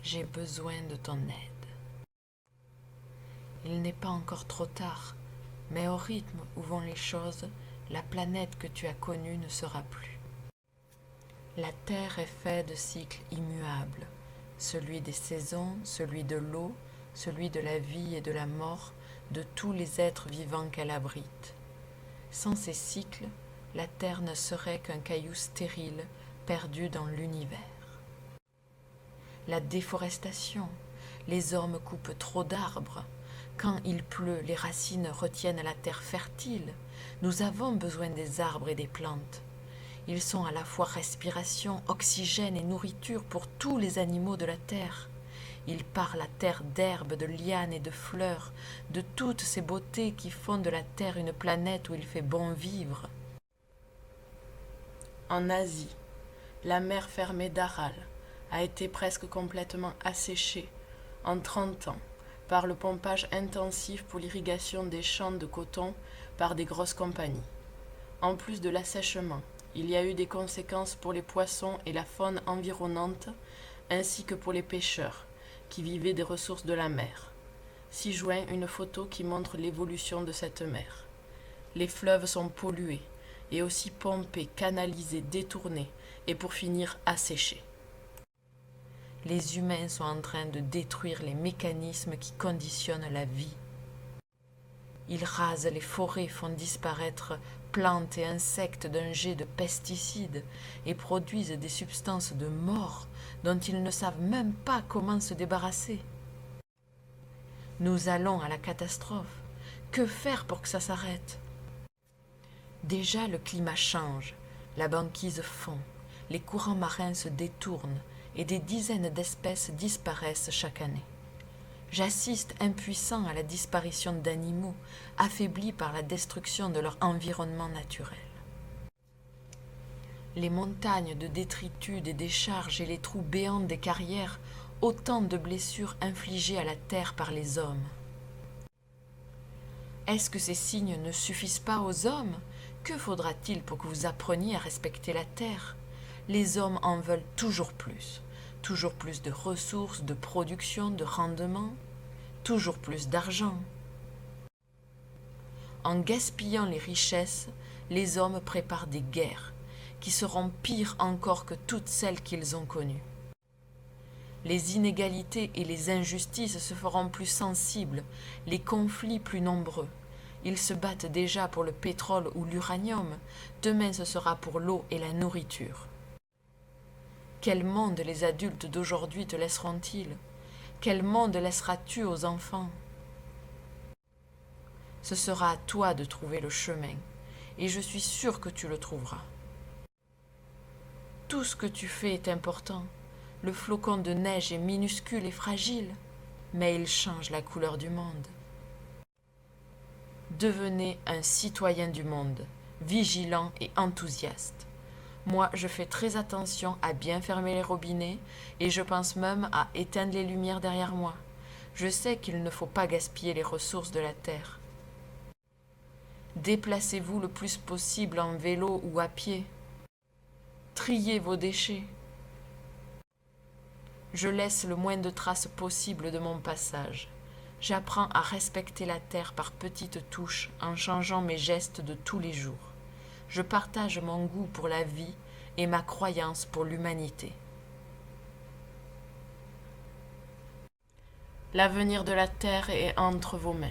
j'ai besoin de ton aide. Il n'est pas encore trop tard, mais au rythme où vont les choses, la planète que tu as connue ne sera plus. La Terre est faite de cycles immuables, celui des saisons, celui de l'eau, celui de la vie et de la mort, de tous les êtres vivants qu'elle abrite. Sans ces cycles, la Terre ne serait qu'un caillou stérile perdu dans l'univers. La déforestation, les hommes coupent trop d'arbres. Quand il pleut, les racines retiennent la terre fertile. Nous avons besoin des arbres et des plantes. Ils sont à la fois respiration, oxygène et nourriture pour tous les animaux de la terre. Ils parent la terre d'herbes, de lianes et de fleurs, de toutes ces beautés qui font de la terre une planète où il fait bon vivre. En Asie, la mer fermée d'Aral a été presque complètement asséchée en 30 ans par le pompage intensif pour l'irrigation des champs de coton par des grosses compagnies. En plus de l'assèchement, il y a eu des conséquences pour les poissons et la faune environnante, ainsi que pour les pêcheurs, qui vivaient des ressources de la mer. S'y joint une photo qui montre l'évolution de cette mer. Les fleuves sont pollués, et aussi pompés, canalisés, détournés, et pour finir asséchés. Les humains sont en train de détruire les mécanismes qui conditionnent la vie. Ils rasent les forêts, font disparaître plantes et insectes d'un jet de pesticides et produisent des substances de mort dont ils ne savent même pas comment se débarrasser. Nous allons à la catastrophe. Que faire pour que ça s'arrête ? Déjà le climat change, la banquise fond, les courants marins se détournent et des dizaines d'espèces disparaissent chaque année. J'assiste impuissant à la disparition d'animaux, affaiblis par la destruction de leur environnement naturel. Les montagnes de détritus des décharges et les trous béants des carrières, autant de blessures infligées à la terre par les hommes. Est-ce que ces signes ne suffisent pas aux hommes ? Que faudra-t-il pour que vous appreniez à respecter la terre ? Les hommes en veulent toujours plus de ressources, de production, de rendement, toujours plus d'argent. En gaspillant les richesses, les hommes préparent des guerres, qui seront pires encore que toutes celles qu'ils ont connues. Les inégalités et les injustices se feront plus sensibles, les conflits plus nombreux. Ils se battent déjà pour le pétrole ou l'uranium, demain ce sera pour l'eau et la nourriture. Quel monde les adultes d'aujourd'hui te laisseront-ils ? Quel monde laisseras-tu aux enfants ? Ce sera à toi de trouver le chemin, et je suis sûre que tu le trouveras. Tout ce que tu fais est important. Le flocon de neige est minuscule et fragile, mais il change la couleur du monde. Devenez un citoyen du monde, vigilant et enthousiaste. Moi, je fais très attention à bien fermer les robinets et je pense même à éteindre les lumières derrière moi. Je sais qu'il ne faut pas gaspiller les ressources de la terre. Déplacez-vous le plus possible en vélo ou à pied. Triez vos déchets. Je laisse le moins de traces possible de mon passage. J'apprends à respecter la terre par petites touches en changeant mes gestes de tous les jours. Je partage mon goût pour la vie et ma croyance pour l'humanité. L'avenir de la terre est entre vos mains.